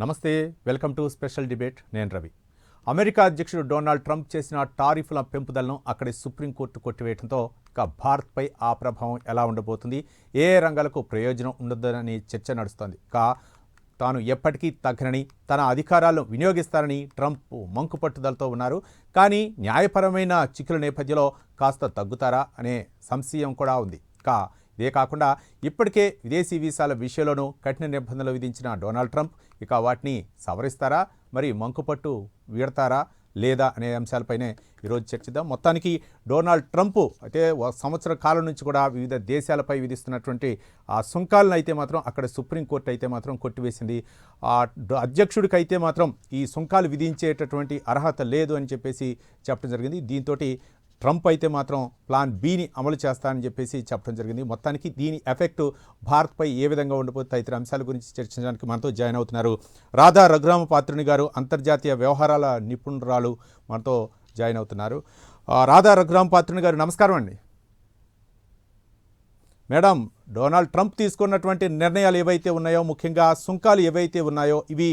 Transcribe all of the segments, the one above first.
నమస్తే, welcome to special debate. నేను Ravi. America అధ్యక్షుడు డొనాల్డ్ ట్రంప్ చేసిన టారిఫ్ల పెంపుదలను అక్కడి సుప్రీంకోర్టు కొట్టివేయడంతో ఇక భారత్పై ఆ ప్రభావం ఎలా ఉండబోతుంది, ఏ రంగాలకు ప్రయోజనం ఉండదని చర్చ నడుస్తోంది. తాను ఎప్పటికీ తగ్గనని, తన అధికారాలను వినియోగిస్తారని ట్రంప్ మంకు పట్టుదలతో ఉన్నారు. కానీ న్యాయపరమైన చిక్కుల నేపథ్యంలో కాస్త తగ్గుతారా అనే సంశయం కూడా ఉంది. ఇదే కాకుండా ఇప్పటికే విదేశీ వీసాల విషయంలోనూ కఠిన నిబంధనలు విధించిన డొనాల్డ్ ట్రంప్ ఇక వాటిని సవరిస్తారా, మరి మంకుపట్టు వీడతారా లేదా అనే అంశాలపైనే ఈరోజు చర్చిద్దాం. మొత్తానికి డొనాల్డ్ ట్రంప్ అయితే సంవత్సర కాలం నుంచి కూడా వివిధ దేశాలపై విధిస్తున్నటువంటి ఆ సుంకాలను అయితే మాత్రం అక్కడ సుప్రీంకోర్టు అయితే మాత్రం కొట్టివేసింది. ఆ అధ్యక్షుడికి అయితే మాత్రం ఈ సుంకాలు విధించేటటువంటి అర్హత లేదు అని చెప్పేసి చెప్పడం జరిగింది. దీంతో ట్రంప్ అయితే మాత్రం ప్లాన్ బిని అమలు చేస్తానని చెప్పేసి చెప్పడం జరిగింది. మొత్తానికి దీని ఎఫెక్ట్ భారత్పై ఏ విధంగా ఉండబోతుంది, ఇతర అంశాల గురించి చర్చించడానికి మనతో జాయిన్ అవుతున్నారు రాధా రఘురామపాత్రుని గారు, అంతర్జాతీయ వ్యవహారాల నిపుణురాలు మనతో జాయిన్ అవుతున్నారు. రాధా రఘురామపాత్రుని గారు నమస్కారం అండి. మేడం, డొనాల్డ్ ట్రంప్ తీసుకున్నటువంటి నిర్ణయాలు ఏవైతే ఉన్నాయో, ముఖ్యంగా సుంకాలు ఏవైతే ఉన్నాయో, ఇవి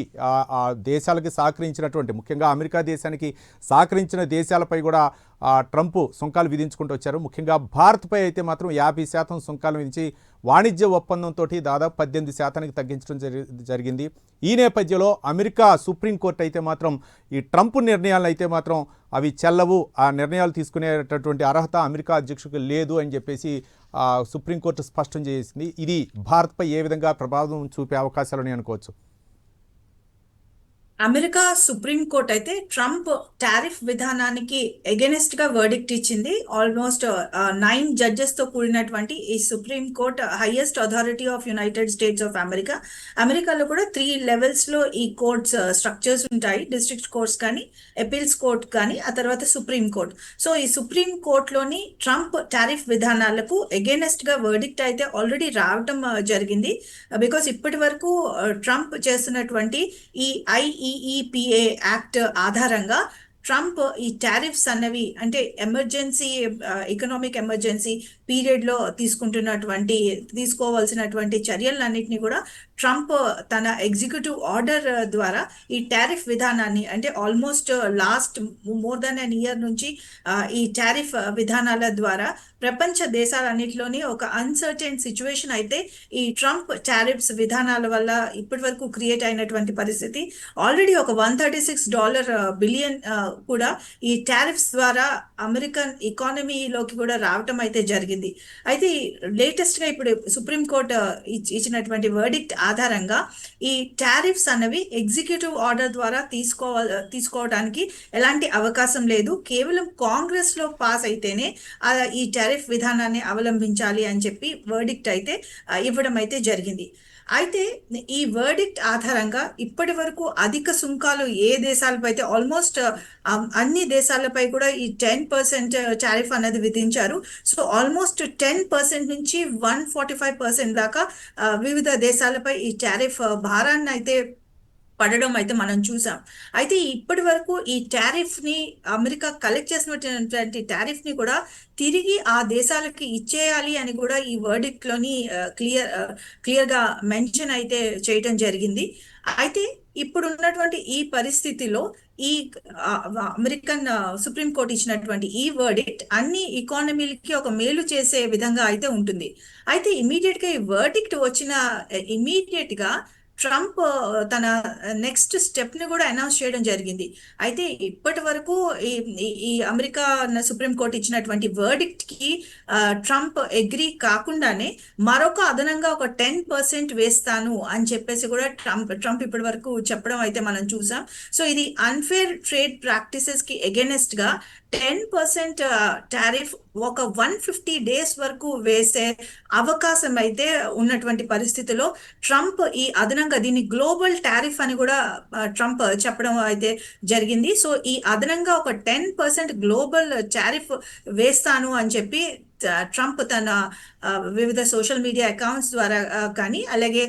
ఆ దేశాలకి సహకరించినటువంటి, ముఖ్యంగా అమెరికా దేశానికి సహకరించిన దేశాలపై కూడా ట్రంప్ సుంకాలు విధించుకుంటూ వచ్చారు. ముఖ్యంగా భారత్పై అయితే మాత్రం 50% సుంకాలు విధించి వాణిజ్య ఒప్పందంతో దాదాపు 18% తగ్గించడం జరిగింది. ఈ నేపథ్యంలో అమెరికా సుప్రీంకోర్టు అయితే మాత్రం ఈ ట్రంప్ నిర్ణయాలను అయితే మాత్రం అవి చెల్లవు, ఆ నిర్ణయాలు తీసుకునేటటువంటి అర్హత అమెరికా అధ్యక్షుడికి లేదు అని చెప్పేసి సుప్రీంకోర్టు స్పష్టం చేసింది. ఇది భారత్పై ఏ విధంగా ప్రభావం చూపే అవకాశాలని అనుకోవచ్చు? అమెరికా సుప్రీంకోర్టు అయితే ట్రంప్ టారిఫ్ విధానానికి ఎగెనిస్ట్ గా వర్డిక్ట్ ఇచ్చింది. ఆల్మోస్ట్ 9 జడ్జెస్ తో కూడినటువంటి ఈ supreme court highest authority of United states of America. అమెరికాలో కూడా 3 లెవెల్స్ లో ఈ కోర్ట్స్ స్ట్రక్చర్స్ ఉంటాయి. డిస్ట్రిక్ట్ కోర్ట్స్ కానీ, అపీల్స్ కోర్ట్ కానీ, ఆ తర్వాత సుప్రీం కోర్ట్. సో ఈ సుప్రీం కోర్టులోని ట్రంప్ టారిఫ్ విధానాలకు ఎగెనిస్ట్ గా వర్డిక్ట్ అయితే ఆల్రెడీ రావటం జరిగింది. బికాస్ ఇప్పటి వరకు ట్రంప్ చేస్తున్నటువంటి ఈ IEEPA యాక్ట్ ఆధారంగా ట్రంప్ ఈ టారిఫ్స్ అన్నవి, అంటే ఎమర్జెన్సీ ఎకనామిక్ ఎమర్జెన్సీ పీరియడ్ లో తీసుకోవాల్సినటువంటి చర్యలన్నింటినీ కూడా ట్రంప్ తన ఎగ్జిక్యూటివ్ ఆర్డర్ ద్వారా ఈ టారిఫ్ విధానాన్ని, అంటే ఆల్మోస్ట్ లాస్ట్ మోర్ దెన్ అన్ ఇయర్ నుంచి ఈ టారిఫ్ విధానాల ద్వారా ప్రపంచ దేశాలన్నింటిలోని ఒక అన్సర్టెన్ సిచ్యువేషన్ అయితే ఈ ట్రంప్ టారిఫ్స్ విధానాల వల్ల ఇప్పటి వరకు క్రియేట్ అయినటువంటి పరిస్థితి. ఆల్రెడీ ఒక $136 బిలియన్ కూడా ఈ టారిఫ్స్ ద్వారా అమెరికన్ ఎకానమీలోకి కూడా రావటం అయితే జరిగింది. అయితే లేటెస్ట్ గా ఇప్పుడు సుప్రీంకోర్టు ఇచ్చినటువంటి వర్డిక్ట్ ఆధారంగా ఈ టారిఫ్స్ అన్నవి ఎగ్జిక్యూటివ్ ఆర్డర్ ద్వారా తీసుకోవడానికి ఎలాంటి అవకాశం లేదు. కేవలం కాంగ్రెస్ లో పాస్ అయితేనే ఈ టారిఫ్ విధానాన్ని అవలంబించాలి అని చెప్పి వర్డిక్ట్ అయితే ఇవ్వడం అయితే జరిగింది. అయితే ఈ వర్డిక్ట్ ఆధారంగా ఇప్పటి వరకు అధిక సుంకాలు ఏ దేశాలపై అయితే ఆల్మోస్ట్ అన్ని దేశాలపై కూడా ఈ 10% టారిఫ్ అనేది విధించారు. సో ఆల్మోస్ట్ 10% నుంచి 145% దాకా వివిధ దేశాలపై ఈ టారిఫ్ భారాన్ని అయితే పడడం అయితే మనం చూసాం. అయితే ఇప్పటి వరకు ఈ టారిఫ్ ని, అమెరికా కలెక్ట్ చేసినటువంటి టారిఫ్ ని కూడా తిరిగి ఆ దేశాలకి ఇచ్చేయాలి అని కూడా ఈ వర్డిక్ట్ లోని క్లియర్ గా మెన్షన్ అయితే చేయటం జరిగింది. అయితే ఇప్పుడు ఉన్నటువంటి ఈ పరిస్థితిలో ఈ అమెరికన్ సుప్రీంకోర్టు ఇచ్చినటువంటి ఈ వర్డిక్ట్ అన్ని ఎకానమీలకి ఒక మేలు చేసే విధంగా అయితే ఉంటుంది. అయితే ఇమీడియట్ గా ఈ వర్డిక్ట్ వచ్చిన ఇమీడియట్ గా ట్రంప్ తన నెక్స్ట్ స్టెప్ ని కూడా అనౌన్స్ చేయడం జరిగింది. అయితే ఇప్పటి వరకు ఈ అమెరికా సుప్రీంకోర్టు ఇచ్చినటువంటి వర్డిక్ట్ కి ట్రంప్ అగ్రీ కాకుండానే మరొక అదనంగా ఒక 10% వేస్తాను అని చెప్పేసి కూడా ట్రంప్ ఇప్పటి వరకు చెప్పడం అయితే మనం చూసాం. సో ఇది అన్ఫేర్ ట్రేడ్ ప్రాక్టీసెస్ కి ఎగెనెస్ట్ గా 10% టారిఫ్ ఒక 150 డేస్ వరకు వేసే అవకాశం అయితే ఉన్నటువంటి పరిస్థితిలో ట్రంప్ ఈ అదనంగా దీన్ని గ్లోబల్ టారిఫ్ అని కూడా ట్రంప్ చెప్పడం అయితే జరిగింది. సో ఈ అదనంగా ఒక 10% గ్లోబల్ టారిఫ్ వేస్తాను అని చెప్పి ట్రంప్ తన వివిధ సోషల్ మీడియా అకౌంట్స్ ద్వారా కానీ, అలాగే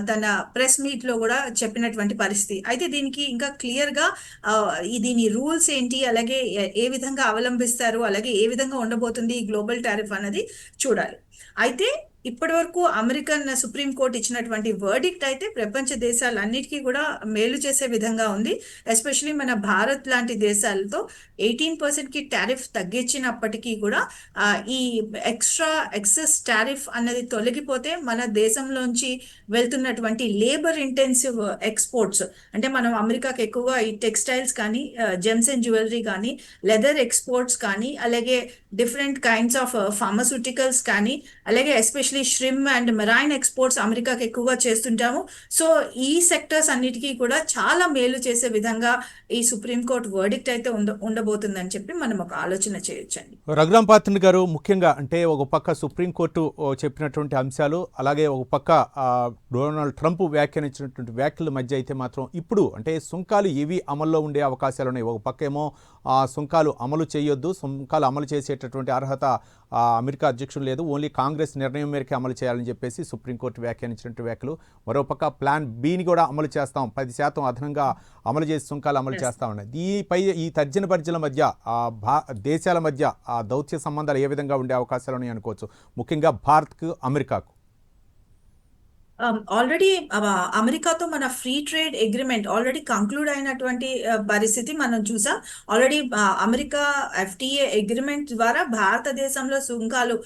తన ప్రెస్ మీట్ లో కూడా చెప్పినటువంటి పరిస్థితి. అయితే దీనికి ఇంకా క్లియర్ గా దీని రూల్స్ ఏంటి, అలాగే ఏ విధంగా అవలంబిస్తారు, అలాగే ఏ విధంగా ఉండబోతుంది ఈ గ్లోబల్ టారిఫ్ అన్నది చూడాలి. అయితే ఇప్పటి వరకు అమెరికన్ సుప్రీం కోర్ట్ ఇచ్చినటువంటి వర్డిక్ట్ అయితే ప్రపంచ దేశాలన్నిటికీ కూడా మేలు చేసే విధంగా ఉంది. ఎస్పెషలీ మన భారత్ లాంటి దేశాలతో 18%కి టారిఫ్ తగ్గించినప్పటికీ కూడా ఈ ఎక్సెస్ టారిఫ్ అన్నది తొలగిపోతే మన దేశంలోంచి వెళ్తున్నటువంటి లేబర్ ఇంటెన్సివ్ ఎక్స్పోర్ట్స్, అంటే మనం అమెరికాకి ఎక్కువగా ఈ టెక్స్టైల్స్ కానీ, జెమ్స్ అండ్ జ్యువెలరీ కానీ, లెదర్ ఎక్స్పోర్ట్స్ కానీ, అలాగే డిఫరెంట్ కైండ్స్ ఆఫ్ ఫార్మస్యూటికల్స్ కానీ, అలాగే ఎస్పెషలీ ష్రిమ్ అండ్ మెరైన్ ఎక్స్పోర్ట్స్ అమెరికాకి ఎక్కువగా చేస్తుంటాము. సో ఈ సెక్టర్స్ అన్నిటికీ కూడా చాలా మేలు చేసే విధంగా ఈ సుప్రీంకోర్టు వర్డిక్ట్ అయితే ఉండబోతుందని చెప్పి మనం ఒక ఆలోచన చేయొచ్చండి. రఘురాం పాత్రుడు గారు, ముఖ్యంగా అంటే ఒక పక్క సుప్రీంకోర్టు చెప్పినటువంటి అంశాలు, అలాగే ఒక పక్క డొనాల్డ్ ట్రంప్ వ్యాఖ్యానించినటువంటి వ్యాఖ్యల మధ్య అయితే మాత్రం ఇప్పుడు అంటే సుంకాలు ఏవి అమల్లో ఉండే అవకాశాలు ఉన్నాయి. ఒక పక్క ఏమో సుంకాలు అమలు చేయొద్దు, సుంకాలు అమలు చేసేటటువంటి అర్హత అమెరికా అధ్యక్షుడు లేదు, ఓన్లీ కాంగ్రెస్ నిర్ణయం మేరకే అమలు చేయాలని చెప్పేసి సుప్రీంకోర్టు వ్యాఖ్యానించినట్టు వ్యాఖ్యలు. మరోపక్క ప్లాన్ బిని కూడా అమలు చేస్తాం, 10% అదనంగా అమలు చేసి సుంకాలు అమలు చేస్తామన్నది. ఈ తర్జన భర్జన మధ్య దేశాల మధ్య దౌత్య సంబంధాలు ఏ విధంగా ఉండే అవకాశాలు ఉన్నాయి అనుకోవచ్చు, ముఖ్యంగా భారత్కు అమెరికాకు? ఆల్రెడీ అమెరికాతో మన free trade agreement already conclude అయినటువంటి పరిస్థితి మనం చూసాం. ఆల్రెడీ అమెరికా FTA అగ్రిమెంట్ ద్వారా భారతదేశంలో సుంకాలు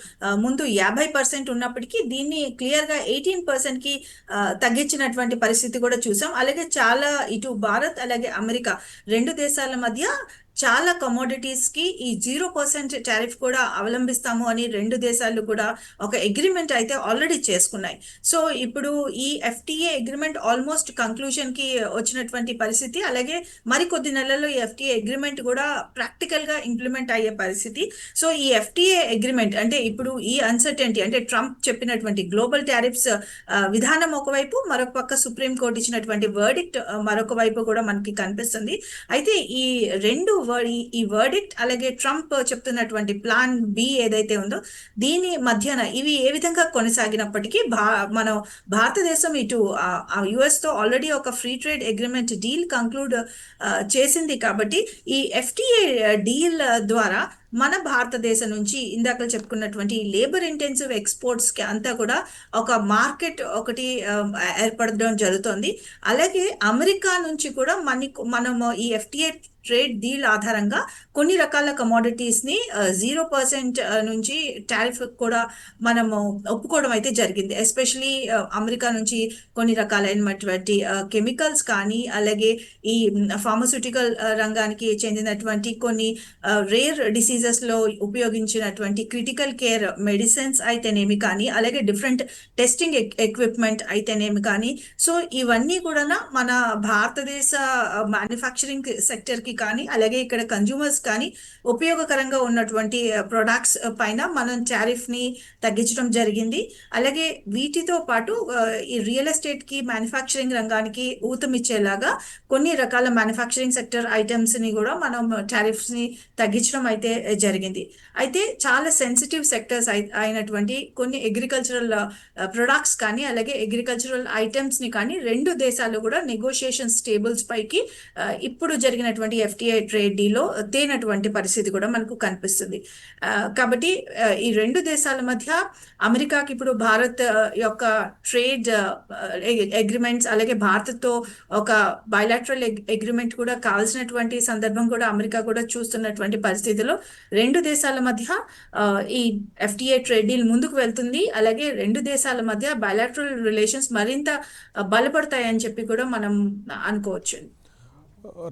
ముందు 50% ఉన్నప్పటికీ దీన్ని క్లియర్గా 18%కి తగ్గించినటువంటి పరిస్థితి కూడా చూసాం. అలాగే చాలా ఇటు భారత్ అలాగే అమెరికా రెండు దేశాల మధ్య చాలా కమోడిటీస్ కి ఈ 0% టారిఫ్ కూడా అవలంబిస్తాము అని రెండు దేశాలు కూడా ఒక అగ్రిమెంట్ అయితే ఆల్రెడీ చేసుకున్నాయి. సో ఇప్పుడు ఈ FTA అగ్రిమెంట్ ఆల్మోస్ట్ కంక్లూజన్ కి వచ్చినటువంటి పరిస్థితి. అలాగే మరికొద్ది నెలల్లో ఈ FTA అగ్రిమెంట్ కూడా ప్రాక్టికల్ గా ఇంప్లిమెంట్ అయ్యే పరిస్థితి. సో ఈ FTA అగ్రిమెంట్ అంటే ఇప్పుడు ఈ అన్సర్టెనిటీ అంటే ట్రంప్ చెప్పినటువంటి గ్లోబల్ టారిఫ్స్ విధానం ఒకవైపు, మరొక పక్క సుప్రీం కోర్టు ఇచ్చినటువంటి వర్డిక్ట్ మరొక వైపు కూడా మనకి కనిపిస్తుంది. అయితే ఈ రెండు ఈ వర్డిక్ట్ అలాగే ట్రంప్ చెప్తున్నటువంటి ప్లాన్ బి ఏదైతే ఉందో దీని మధ్యన ఇవి ఏ విధంగా కొనసాగినప్పటికీ మనం భారతదేశం ఇటు US తో ఆల్రెడీ ఒక free trade agreement deal conclude చేసింది. కాబట్టి ఈ FTA డీల్ ద్వారా మన భారతదేశం నుంచి ఇందాక చెప్పుకున్నటువంటి లేబర్ ఇంటెన్సివ్ ఎక్స్పోర్ట్స్ కి అంతా కూడా ఒక మార్కెట్ ఒకటి ఏర్పడడం జరుగుతుంది. అలాగే అమెరికా నుంచి కూడా మనము ఈ FTA ట్రేడ్ డీల్ ఆధారంగా కొన్ని రకాల కమోడిటీస్ ని 0% నుంచి టారిఫ్ కూడా మనము ఒప్పుకోవడం అయితే జరిగింది. ఎస్పెషలీ అమెరికా నుంచి కొన్ని రకాలైనటువంటి కెమికల్స్ కానీ, అలాగే ఈ ఫార్మస్యూటికల్ రంగానికి చెందినటువంటి కొన్ని రేర్ డిసీజెస్ లో ఉపయోగించినటువంటి క్రిటికల్ కేర్ మెడిసిన్స్ అయితేనేమి కానీ, అలాగే డిఫరెంట్ టెస్టింగ్ ఎక్విప్మెంట్ అయితేనేమి కానీ, సో ఇవన్నీ కూడా మన భారతదేశ మ్యానుఫ్యాక్చరింగ్ సెక్టర్ కి కానీ, అలాగే ఇక్కడ కన్జ్యూమర్స్ కానీ ఉపయోగకరంగా ఉన్నటువంటి ప్రొడక్ట్స్ పైన మనం టారిఫ్ ని తగ్గించడం జరిగింది. అలాగే వీటితో పాటు ఈ రియల్ ఎస్టేట్ కి, మ్యానుఫ్యాక్చరింగ్ రంగానికి ఊతమిచ్చేలాగా కొన్ని రకాల మ్యానుఫ్యాక్చరింగ్ సెక్టర్ ఐటమ్స్ ని కూడా మనం టారిఫ్స్ ని తగ్గించడం అయితే జరిగింది. అయితే చాలా సెన్సిటివ్ సెక్టర్స్ అయినటువంటి కొన్ని అగ్రికల్చరల్ ప్రొడక్ట్స్ కానీ, అలాగే అగ్రికల్చరల్ ఐటమ్స్ ని కానీ రెండు దేశాలు కూడా నెగోషియేషన్స్ టేబుల్స్ పైకి ఇప్పుడు జరిగినటువంటి FTA ట్రేడ్ డీలో తేనటువంటి పరిస్థితి కూడా మనకు కనిపిస్తుంది. కాబట్టి ఈ రెండు దేశాల మధ్య అమెరికాకి ఇప్పుడు భారత్ యొక్క ట్రేడ్ అగ్రిమెంట్స్, అలాగే భారత్తో ఒక బైలాటరల్ అగ్రిమెంట్ కూడా కావాల్సినటువంటి సందర్భం కూడా అమెరికా కూడా చూస్తున్నటువంటి పరిస్థితిలో రెండు దేశాల మధ్య ఈ FTA ట్రేడ్ డీల్ ముందుకు వెళ్తుంది. అలాగే రెండు దేశాల మధ్య బైలాటరల్ రిలేషన్స్ మరింత బలపడతాయని చెప్పి కూడా మనం అనుకోవచ్చు.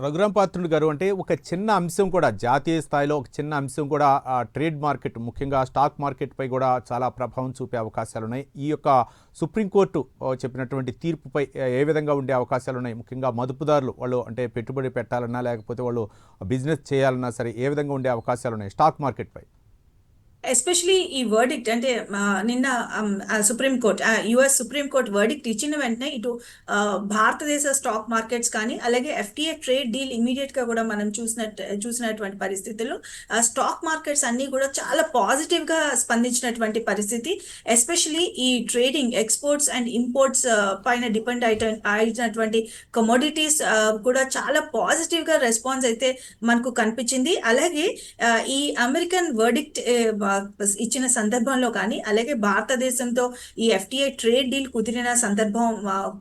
రఘురాం పాత్రుడు గారు, అంటే ఒక చిన్న అంశం కూడా జాతీయ స్థాయిలో ఒక చిన్న అంశం కూడా ట్రేడ్ మార్కెట్, ముఖ్యంగా స్టాక్ మార్కెట్పై కూడా చాలా ప్రభావం చూపే అవకాశాలు ఉన్నాయి. ఈ యొక్క సుప్రీంకోర్టు చెప్పినటువంటి తీర్పుపై ఏ విధంగా ఉండే అవకాశాలు ఉన్నాయి? ముఖ్యంగా మదుపుదారులు వాళ్ళు అంటే పెట్టుబడి పెట్టాలన్నా లేకపోతే వాళ్ళు బిజినెస్ చేయాలన్నా సరే ఏ విధంగా ఉండే అవకాశాలు ఉన్నాయి స్టాక్ మార్కెట్పై? ఎస్పెషలీ ఈ వర్డిక్ట్ అంటే నిన్న సుప్రీంకోర్టు US సుప్రీంకోర్టు వర్డిక్ట్ ఇచ్చిన వెంటనే ఇటు భారతదేశ స్టాక్ మార్కెట్స్ కానీ, అలాగే FTA ట్రేడ్ డీల్ ఇమీడియట్ గా కూడా మనం చూసినటువంటి పరిస్థితుల్లో స్టాక్ మార్కెట్స్ అన్ని కూడా చాలా పాజిటివ్ గా స్పందించినటువంటి పరిస్థితి. ఎస్పెషలీ ఈ ట్రేడింగ్ ఎక్స్పోర్ట్స్ అండ్ ఇంపోర్ట్స్ పైన డిపెండ్ అయినటువంటి కమోడిటీస్ కూడా చాలా పాజిటివ్ గా రెస్పాన్స్ అయితే మనకు కనిపించింది. అలాగే ఈ అమెరికన్ వర్డిక్ట్ ఇచ్చిన సందర్భంలో కానీ, అలాగే భారతదేశంతో ఈ ఎఫ్టిఐ ట్రేడ్ డీల్ కుదిరిన సందర్భం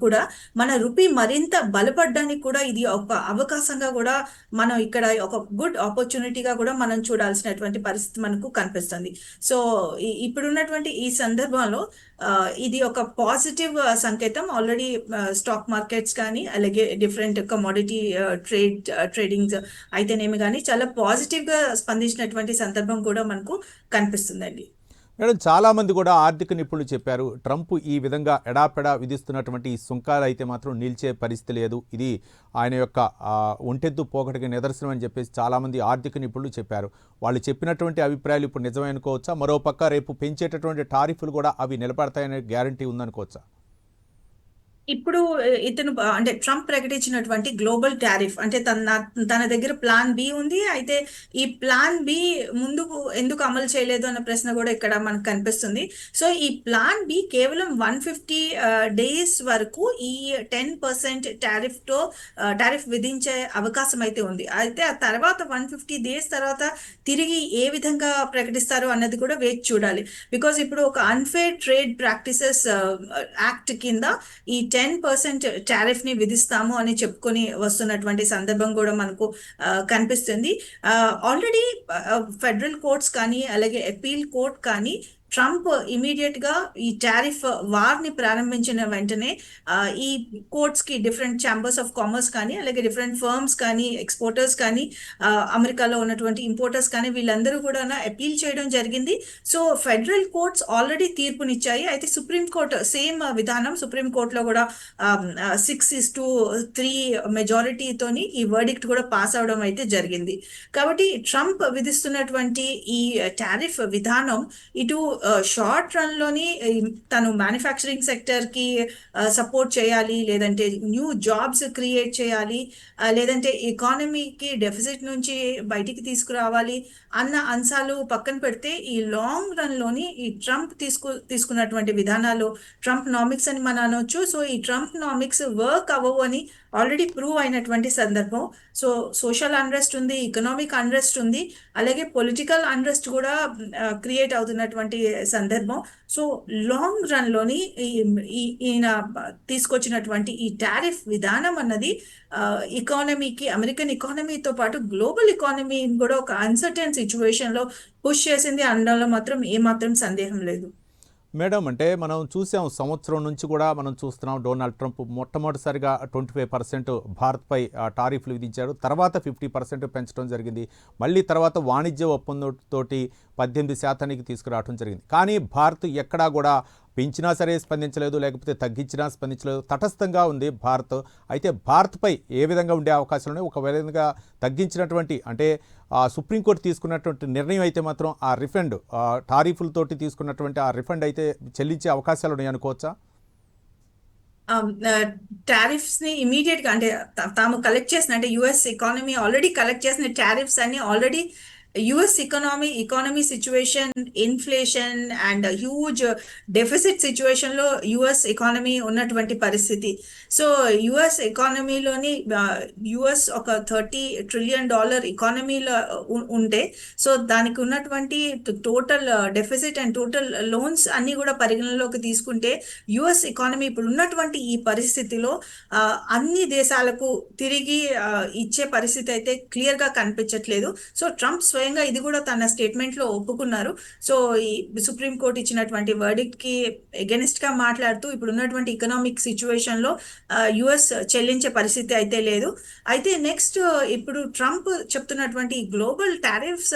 కూడా మన రూపీ మరింత బలపడడానికి కూడా ఇది ఒక అవకాశంగా కూడా మనం ఇక్కడ ఒక గుడ్ ఆపర్చునిటీగా కూడా మనం చూడాల్సినటువంటి పరిస్థితి మనకు కనిపిస్తుంది. సో ఇప్పుడున్నటువంటి ఈ సందర్భంలో ఇది ఒక పాజిటివ్ సంకేతం. ఆల్రెడీ స్టాక్ మార్కెట్స్ కానీ, అలాగే డిఫరెంట్ కమోడిటీ ట్రేడింగ్ అయితేనేమి కానీ చాలా పాజిటివ్ గా స్పందించినటువంటి సందర్భం కూడా మనకు కనిపిస్తుందండి. మేడం, చాలామంది కూడా ఆర్థిక నిపుణులు చెప్పారు, ట్రంప్ ఈ విధంగా ఎడాపెడా విధిస్తున్నటువంటి ఈ సుంకాలు అయితే మాత్రం నిలిచే పరిస్థితి లేదు, ఇది ఆయన యొక్క ఒంటెద్దు పోకటికి నిదర్శనం అని చెప్పేసి చాలామంది ఆర్థిక నిపుణులు చెప్పారు. వాళ్ళు చెప్పినటువంటి అభిప్రాయాలు ఇప్పుడు నిజమే అనుకోవచ్చా? మరోపక్క రేపు పెంచేటటువంటి టారిఫ్లు కూడా అవి నిలబడతాయనే గ్యారంటీ ఉందనుకోవచ్చా? ఇప్పుడు ఇతను అంటే ట్రంప్ ప్రకటించినటువంటి గ్లోబల్ టారిఫ్ అంటే తన దగ్గర ప్లాన్ బి ఉంది. అయితే ఈ ప్లాన్ బి ముందుకు ఎందుకు అమలు చేయలేదు అన్న ప్రశ్న కూడా ఇక్కడ మనకు కనిపిస్తుంది. సో ఈ ప్లాన్ బి కేవలం 150 డేస్ వరకు ఈ 10% టారిఫ్ విధించే అవకాశం అయితే ఉంది. అయితే ఆ తర్వాత 150 డేస్ తర్వాత తిరిగి ఏ విధంగా ప్రకటిస్తారు అన్నది కూడా వేచి చూడాలి. బికాస్ ఇప్పుడు ఒక అన్ఫేర్ ట్రేడ్ ప్రాక్టీసెస్ యాక్ట్ కింద ఈ 10% టారిఫ్ ని విధిస్తాము అని చెప్పుకొని వస్తున్నటువంటి సందర్భం కూడా మనకు కనిపిస్తుంది. ఆల్రెడీ ఫెడరల్ కోర్ట్స్ కానీ, అలాగే అపీల్ కోర్ట్ కానీ ట్రంప్ ఇమీడియట్ గా ఈ టారిఫ్ వార్ ని ప్రారంభించిన వెంటనే ఈ కోర్ట్స్ కి డిఫరెంట్ ఛాంబర్స్ ఆఫ్ కామర్స్ కానీ, అలాగే డిఫరెంట్ ఫర్మ్స్ కానీ, ఎక్స్పోర్టర్స్ కానీ, అమెరికాలో ఉన్నటువంటి ఇంపోర్టర్స్ కానీ వీళ్ళందరూ కూడా అపీల్ చేయడం జరిగింది. సో ఫెడరల్ కోర్ట్స్ ఆల్రెడీ తీర్పునిచ్చాయి. అయితే సుప్రీంకోర్టు సేమ్ విధానం, సుప్రీంకోర్టులో కూడా 6-3 మెజారిటీతోని ఈ వర్డిక్ట్ కూడా పాస్ అవడం అయితే జరిగింది. కాబట్టి ట్రంప్ విధిస్తున్నటువంటి ఈ టారిఫ్ విధానం ఇటు షార్ట్ రన్ లోని తను మ్యానుఫ్యాక్చరింగ్ సెక్టర్ కి సపోర్ట్ చేయాలి, లేదంటే న్యూ జాబ్స్ క్రియేట్ చేయాలి, లేదంటే ఎకానమీకి డెఫిసిట్ నుంచి బయటికి తీసుకురావాలి అన్న అంశాలు పక్కన పెడితే ఈ లాంగ్ రన్ లోని ఈ ట్రంప్ తీసుకున్నటువంటి విధానాలు ట్రంప్ నామిక్స్ అని మనం అనొచ్చు. సో ఈ ట్రంప్ నామిక్స్ వర్క్ అవ్వవు అని ఆల్రెడీ ప్రూవ్ అయినటువంటి సందర్భం. సో సోషల్ అన్రెస్ట్ ఉంది, ఎకనామిక్ అన్రెస్ట్ ఉంది, అలాగే పొలిటికల్ అన్రెస్ట్ కూడా క్రియేట్ అవుతున్నటువంటి సందర్భం. సో లాంగ్ రన్ లోని ఈయన తీసుకొచ్చినటువంటి ఈ టారిఫ్ విధానం అన్నది ఎకానమీకి, అమెరికన్ ఎకానమీతో పాటు గ్లోబల్ ఎకానమీని కూడా ఒక అన్సర్టెన్ సిచ్యువేషన్ లో పుష్ చేసింది అనడంలో మాత్రం ఏమాత్రం సందేహం లేదు. మేడం, అంటే మనం చూసాం, సంవత్సరం నుంచి కూడా మనం చూస్తున్నాం, డొనాల్డ్ ట్రంప్ మొట్టమొదటిసారిగా 25% భారత్పై టారిఫ్లు విధించారు. తర్వాత 50% పెంచడం జరిగింది. మళ్ళీ తర్వాత వాణిజ్య ఒప్పందంతోటి 18% తీసుకురావడం జరిగింది. కానీ భారత్ ఎక్కడా కూడా పెంచినా సరే స్పందించలేదు, లేకపోతే తగ్గించినా స్పందించలేదు, తటస్థంగా ఉంది భారత్. అయితే భారత్పై ఏ విధంగా ఉండే అవకాశాలు ఉన్నాయి? ఒక విధంగా తగ్గించినటువంటి అంటే సుప్రీంకోర్టు తీసుకున్నటువంటి నిర్ణయం అయితే మాత్రం ఆ రిఫండ్ టారిఫ్లతోటి తీసుకున్నటువంటి ఆ రిఫండ్ అయితే చెల్లించే అవకాశాలు ఉన్నాయి అనుకోవచ్చా? టారిఫ్స్ ని ఇమీడియట్ గా అంటే తాము కలెక్ట్ చేసిన, అంటే యుఎస్ ఎకానమీ ఆల్రెడీ కలెక్ట్ చేసిన టారిఫ్స్ అన్ని already US economy situation, inflation and huge deficit situation లో యుఎస్ ఎకానమీ ఉన్నటువంటి పరిస్థితి. సో యుఎస్ ఎకానమీలోని యుఎస్ ఒక $30 trillion ఎకానమీలో ఉంటే, సో దానికి ఉన్నటువంటి total deficit and total loans అన్ని కూడా పరిగణలోకి తీసుకుంటే యుఎస్ ఎకానమీ ఇప్పుడు ఉన్నటువంటి ఈ పరిస్థితిలో అన్ని దేశాలకు తిరిగి ఇచ్చే పరిస్థితి అయితే క్లియర్ గా కనిపించట్లేదు. సో ట్రంప్ స్వయంగా ఇది కూడా తన స్టేట్మెంట్ లో ఒప్పుకున్నారు. సో ఈ సుప్రీంకోర్టు ఇచ్చినటువంటి వర్డిక్ట్ కి ఎగెనిస్ట్ గా మాట్లాడుతూ ఇప్పుడు ఉన్నటువంటి ఎకనామిక్ సిచ్యువేషన్ లో యుఎస్ చెల్లించే పరిస్థితి అయితే లేదు. అయితే నెక్స్ట్ ఇప్పుడు ట్రంప్ చెప్తున్నటువంటి గ్లోబల్ టారిఫ్స్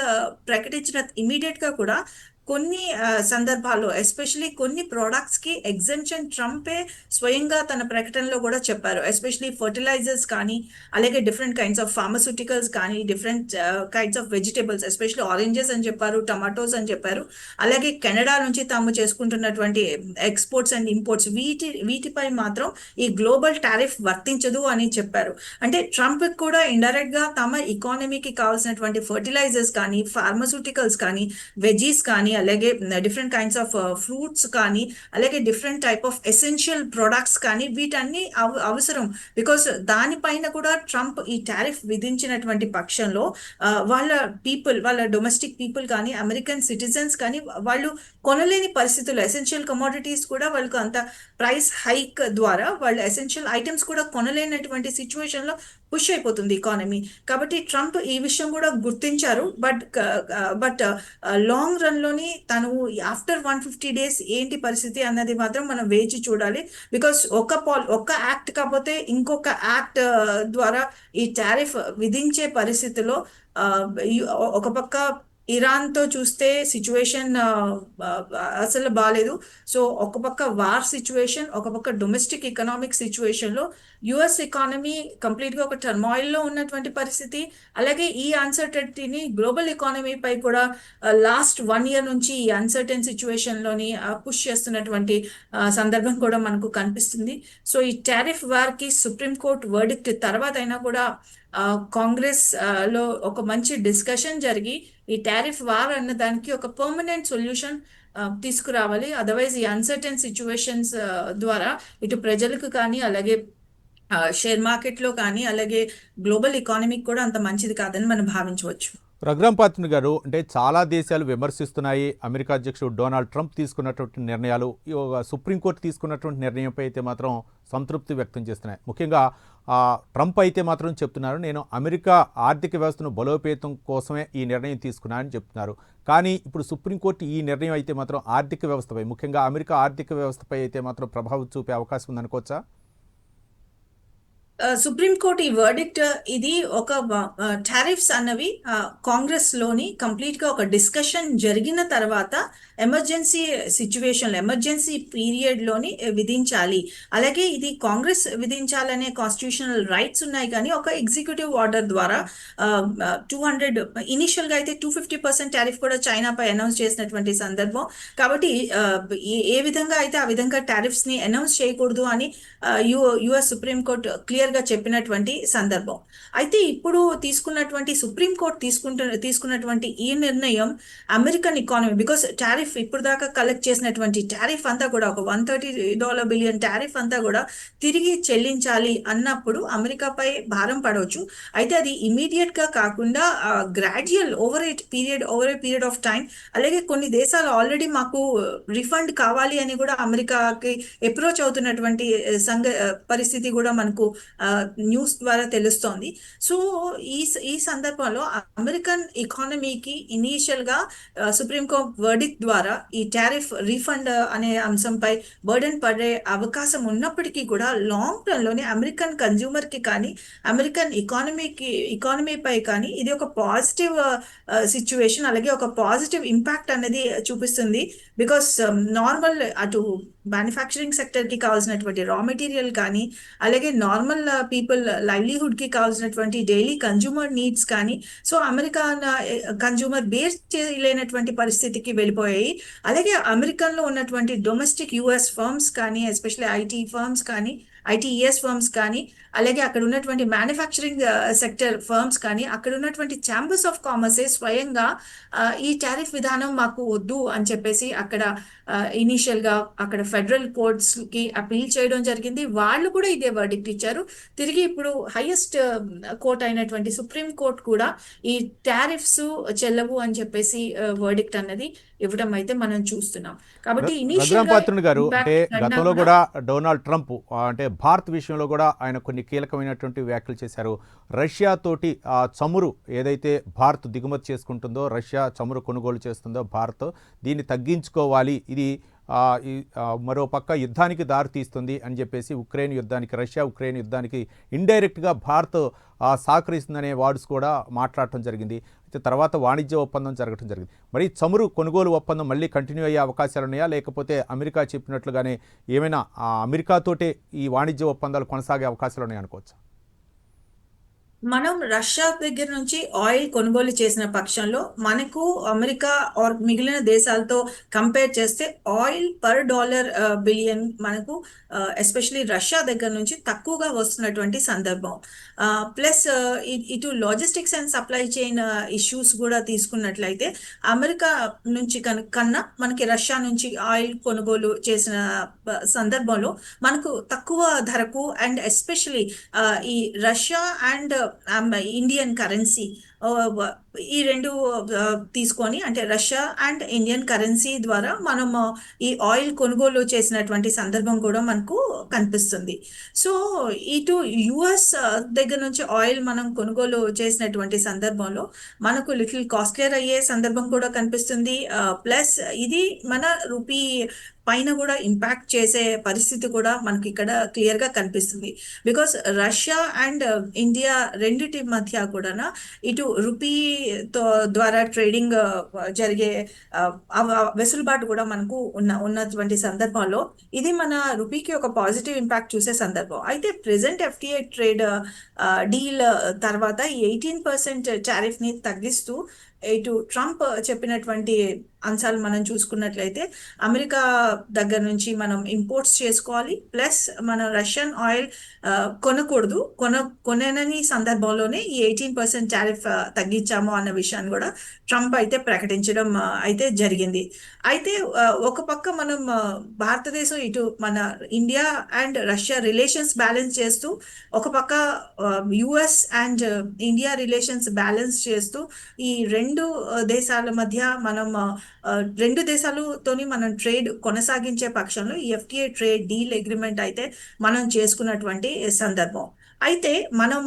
ప్రకటించిన ఇమీడియట్ గా కూడా కొన్ని సందర్భాల్లో ఎస్పెషలీ కొన్ని ప్రోడక్ట్స్ కి ఎగ్జెంప్షన్ ట్రంపే స్వయంగా తన ప్రకటనలో కూడా చెప్పారు. ఎస్పెషలీ ఫర్టిలైజర్స్ కానీ, అలాగే డిఫరెంట్ కైండ్స్ ఆఫ్ ఫార్మస్యూటికల్స్ కానీ, different kinds of vegetables, especially oranges అని చెప్పారు, టమాటోస్ అని చెప్పారు. అలాగే కెనడా నుంచి తాము చేసుకుంటున్నటువంటి ఎక్స్పోర్ట్స్ అండ్ ఇంపోర్ట్స్ వీటిపై మాత్రం ఈ గ్లోబల్ టారిఫ్ వర్తించదు అని చెప్పారు. అంటే ట్రంప్ కూడా ఇండైరెక్ట్ గా తమ ఎకానమీకి కావాల్సినటువంటి ఫర్టిలైజర్స్ కానీ, ఫార్మస్యూటికల్స్ కానీ, వెజీస్ కానీ, అలాగే డిఫరెంట్ కైండ్స్ ఆఫ్ ఫ్రూట్స్ కానీ, అలాగే different type of essential products కానీ వీటన్ని అవసరం. బికాస్ దానిపైన కూడా ట్రంప్ ఈ టారిఫ్ విధించినటువంటి పక్షంలో వాళ్ళ డొమెస్టిక్ పీపుల్ కానీ, అమెరికన్ సిటిజన్స్ కానీ వాళ్ళు కొనలేని పరిస్థితుల్లో ఎసెన్షియల్ కమోడిటీస్ కూడా వాళ్ళకు అంత ప్రైస్ హైక్ ద్వారా వాళ్ళ ఎసెన్షియల్ ఐటమ్స్ కూడా కొనలేనటువంటి సిచ్యువేషన్ లో పుష్ అయిపోతుంది ఎకానమీ. కాబట్టి ట్రంప్ ఈ విషయం కూడా గుర్తించారు. బట్ లాంగ్ రన్ లోని తను ఆఫ్టర్ 150 days ఏంటి పరిస్థితి అన్నది మాత్రం మనం వేచి చూడాలి. బికాస్ ఒక యాక్ట్ కాకపోతే ఇంకొక యాక్ట్ ద్వారా ఈ టారిఫ్ విధించే పరిస్థితిలో ఒక పక్క ఇరాన్ తో చూస్తే సిచ్యువేషన్ అసలు బాగాలేదు. సో ఒక పక్క వార్ సిచ్యువేషన్, ఒక పక్క డొమెస్టిక్ ఎకనామిక్ సిచ్యువేషన్ లో యుఎస్ ఎకానమీ కంప్లీట్ గా ఒక టర్మాయిల్ లో ఉన్నటువంటి పరిస్థితి. అలాగే ఈ అన్సర్టనిటీని గ్లోబల్ ఎకానమీ పై కూడా లాస్ట్ 1 year నుంచి ఈ అన్సర్టన్ సిచ్యువేషన్ లోని పుష్ చేస్తున్నటువంటి సందర్భం కూడా మనకు కనిపిస్తుంది. సో ఈ టారిఫ్ వార్ కి సుప్రీంకోర్టు వర్డిక్ట్ తర్వాత అయినా కూడా కాంగ్రెస్ లో ఒక మంచి డిస్కషన్ జరిగి ఈ టారిఫ్ వార్ అన్న దానికి ఒక పర్మనెంట్ సొల్యూషన్ తీసుకురావాలి. అదర్వైజ్ ఈ అన్సర్టన్ సిచ్యువేషన్స్ ద్వారా ఇటు ప్రజలకు కానీ, అలాగే షేర్ మార్కెట్ లో కానీ, అలాగే గ్లోబల్ ఎకానమీకి కూడా అంత మంచిది కాదని మనం భావించవచ్చు. రఘురామ్ పాత్రుని గారు, అంటే చాలా దేశాలు విమర్శిస్తున్నాయి అమెరికా అధ్యక్షుడు డొనాల్డ్ ట్రంప్ తీసుకున్నటువంటి నిర్ణయాలు. సుప్రీంకోర్టు తీసుకున్నటువంటి నిర్ణయంపై అయితే మాత్రం సంతృప్తి వ్యక్తం చేస్తున్నాయి. ముఖ్యంగా ట్రంప్ అయితే మాత్రం చెప్తున్నారు, నేను అమెరికా ఆర్థిక వ్యవస్థను బలోపేతం కోసమే ఈ నిర్ణయం తీసుకున్నానని చెప్తున్నారు. కానీ ఇప్పుడు సుప్రీంకోర్టు ఈ నిర్ణయం అయితే మాత్రం ఆర్థిక వ్యవస్థపై, ముఖ్యంగా అమెరికా ఆర్థిక వ్యవస్థపై అయితే మాత్రం ప్రభావం చూపే అవకాశం ఉందనుకోవచ్చా? సుప్రీంకోర్టు ఈ వర్డిక్ట్ ఇది ఒక టారిఫ్స్ అన్నవి కాంగ్రెస్ లోని కంప్లీట్ గా ఒక డిస్కషన్ జరిగిన తర్వాత ఎమర్జెన్సీ సిచ్యువేషన్, ఎమర్జెన్సీ పీరియడ్ లోని విధించాలి. అలాగే ఇది కాంగ్రెస్ విధించాలనే కాన్స్టిట్యూషనల్ రైట్స్ ఉన్నాయి. కానీ ఒక ఎగ్జిక్యూటివ్ ఆర్డర్ ద్వారా 200 ఇనిషియల్ గా అయితే 250% టారిఫ్ కూడా చైనాపై అనౌన్స్ చేసినటువంటి సందర్భం. కాబట్టి ఏ విధంగా అయితే ఆ విధంగా టారిఫ్స్ ని అనౌన్స్ చేయకూడదు అని యుఎస్ సుప్రీంకోర్టు క్లియర్ గా చెప్పినటువంటి సందర్భం. అయితే ఇప్పుడు సుప్రీంకోర్టు తీసుకున్నటువంటి ఈ నిర్ణయం అమెరికన్ ఎకానమీ, బికాస్ టారిఫ్ ఇప్పుడు దాకా కలెక్ట్ చేసినటువంటి టారిఫ్ అంతా కూడా ఒక $130 బిలియన్ టారిఫ్ అంతా కూడా తిరిగి చెల్లించాలి అన్నప్పుడు అమెరికాపై భారం పడవచ్చు. అయితే అది ఇమీడియట్ గా కాకుండా gradual over a period of time, అలాగే కొన్ని దేశాలు ఆల్రెడీ మాకు రిఫండ్ కావాలి అని కూడా అమెరికాకి అప్రోచ్ అవుతున్నటువంటి పరిస్థితి కూడా మనకు న్యూస్ ద్వారా తెలుస్తోంది. సో ఈ సందర్భంలో అమెరికన్ ఎకానమీకి ఇనీషియల్ గా సుప్రీంకోర్టు వర్డిక్ట్ ద్వారా ఈ టారిఫ్ రీఫండ్ అనే అంశంపై బర్డెన్ పడే అవకాశం ఉన్నప్పటికీ కూడా లాంగ్ టర్మ్ లోనే అమెరికన్ కన్జ్యూమర్ కి కానీ, అమెరికన్ ఎకానమీపై కానీ ఇది ఒక పాజిటివ్ సిచ్యువేషన్, అలాగే ఒక పాజిటివ్ ఇంపాక్ట్ అనేది చూపిస్తుంది. బికాస్ నార్మల్ అటు మ్యానుఫ్యాక్చరింగ్ సెక్టర్ కి కావాల్సినటువంటి రా మెటీరియల్ కానీ, అలాగే నార్మల్ పీపుల్ లైవ్లీహుడ్ కి కావాల్సినటువంటి డైలీ కన్జ్యూమర్ నీడ్స్ కానీ, సో అమెరికన్ కన్జ్యూమర్ బేర్ చేయలేనటువంటి పరిస్థితికి వెళ్ళిపోయాయి. అలాగే అమెరికన్ లో ఉన్నటువంటి డొమెస్టిక్ యుఎస్ ఫర్మ్స్ కానీ, ఎస్పెషల్లీ ఐటీఈఎస్ ఫర్మ్స్ కానీ, అలాగే అక్కడ ఉన్నటువంటి మ్యానుఫ్యాక్చరింగ్ సెక్టర్ ఫర్మ్స్ కానీ, అక్కడ ఉన్నటువంటి ఛాంబర్స్ ఆఫ్ కామర్సే స్వయంగా ఈ టారిఫ్ విధానం మాకు వద్దు అని చెప్పేసి అక్కడ ఇనీషియల్ గా అక్కడ ఫెడరల్ కోర్ట్స్ కి అపీల్ చేయడం జరిగింది. వాళ్ళు కూడా ఇదే వర్డిక్ట్ ఇచ్చారు. తిరిగి ఇప్పుడు హైయెస్ట్ కోర్ట్ అయినటువంటి సుప్రీం కోర్ట్ కూడా ఈ టారిఫ్స్ చెల్లవు అని చెప్పేసి వర్డిక్ట్ అన్నది ఇవ్వడం అయితే మనం చూస్తున్నాం. కాబట్టి రఘురామ్ పాత్రుని గారు, అంటే గతంలో కూడా డొనాల్డ్ ట్రంప్ అంటే భారత్ విషయంలో కూడా ఆయన కొన్ని కీలకమైనటువంటి వ్యాఖ్యలు చేశారు. రష్యా తోటి చమురు ఏదైతే భారత్ దిగుమతి చేసుకుంటుందో, రష్యా చమురు కొనుగోలు చేస్తుందో భారత్, దీన్ని తగ్గించుకోవాలి, ఇది మరో పక్క యుద్ధానికి దారితీస్తుంది అని చెప్పేసి రష్యా ఉక్రెయిన్ యుద్ధానికి ఇండైరెక్ట్గా భారత్ సహకరిస్తుందనే వర్డ్స్ కూడా మాట్లాడటం జరిగింది. అయితే తర్వాత వాణిజ్య ఒప్పందం జరగడం జరిగింది. మరి చమురు కొనుగోలు ఒప్పందం మళ్ళీ కంటిన్యూ అయ్యే అవకాశాలు ఉన్నాయా, లేకపోతే అమెరికా చెప్పినట్లుగానే ఏమైనా అమెరికాతోటే ఈ వాణిజ్య ఒప్పందాలు కొనసాగే అవకాశాలు ఉన్నాయా అనుకోవచ్చా? మనం రష్యా దగ్గర నుంచి ఆయిల్ కొనుగోలు చేసిన పక్షంలో మనకు అమెరికా ఆర్ మిగిలిన దేశాలతో కంపేర్ చేస్తే ఆయిల్ పర్ డాలర్ బిలియన్ మనకు ఎస్పెషలీ రష్యా దగ్గర నుంచి తక్కువగా వస్తున్నటువంటి సందర్భం. ప్లస్ ఇటు logistics and supply chain issues కూడా తీసుకున్నట్లయితే అమెరికా నుంచి కన్నా మనకి రష్యా నుంచి ఆయిల్ కొనుగోలు చేసిన సందర్భంలో మనకు తక్కువ ధరకు అండ్ ఎస్పెషలీ ఈ రష్యా అండ్ ఇండియన్ కరెన్సీ ఈ రెండు తీసుకొని అంటే రష్యా అండ్ ఇండియన్ కరెన్సీ ద్వారా మనం ఈ ఆయిల్ కొనుగోలు చేసినటువంటి సందర్భం కూడా మనకు కనిపిస్తుంది. సో ఇటు యుఎస్ దగ్గర నుంచి ఆయిల్ మనం కొనుగోలు చేసినటువంటి సందర్భంలో మనకు లిటిల్ కాస్ట్లియర్ అయ్యే సందర్భం కూడా కనిపిస్తుంది. ప్లస్ ఇది మన రూపీ పైన కూడా ఇంపాక్ట్ చేసే పరిస్థితి కూడా మనకి ఇక్కడ క్లియర్ గా కనిపిస్తుంది. బికాస్ రష్యా అండ్ ఇండియా రెండిటి మధ్య కూడా ఇటు రూపీతో ద్వారా ట్రేడింగ్ జరిగే వెసులుబాటు కూడా మనకు ఉన్నటువంటి సందర్భంలో ఇది మన రూపీకి ఒక పాజిటివ్ ఇంపాక్ట్ చూసే సందర్భం. అయితే ప్రెసెంట్ ఎఫ్టిఐ ట్రేడ్ డీల్ తర్వాత 18% టారిఫ్ ని తగ్గిస్తూ ఇటు ట్రంప్ చెప్పినటువంటి అంశాలు మనం చూసుకున్నట్లయితే అమెరికా దగ్గర నుంచి మనం ఇంపోర్ట్స్ చేసుకోవాలి, ప్లస్ మనం రష్యన్ ఆయిల్ కొనకూడదు, కొనని సందర్భంలోనే ఈ 18% టారిఫ్ తగ్గించాము అన్న విషయాన్ని కూడా ట్రంప్ అయితే ప్రకటించడం అయితే జరిగింది. అయితే ఒక పక్క మనం భారతదేశం ఇటు మన India and Russia relations balance చేస్తూ, ఒక పక్క US and India relations balance చేస్తూ ఈ రెండు దేశాల మధ్య మనం రెండు దేశాలతోని మనం ట్రేడ్ కొనసాగించే పక్షంలో ఈ ఎఫ్టిఐ ట్రేడ్ డీల్ అగ్రిమెంట్ అయితే మనం చేసుకున్నటువంటి సందర్భం. అయితే మనం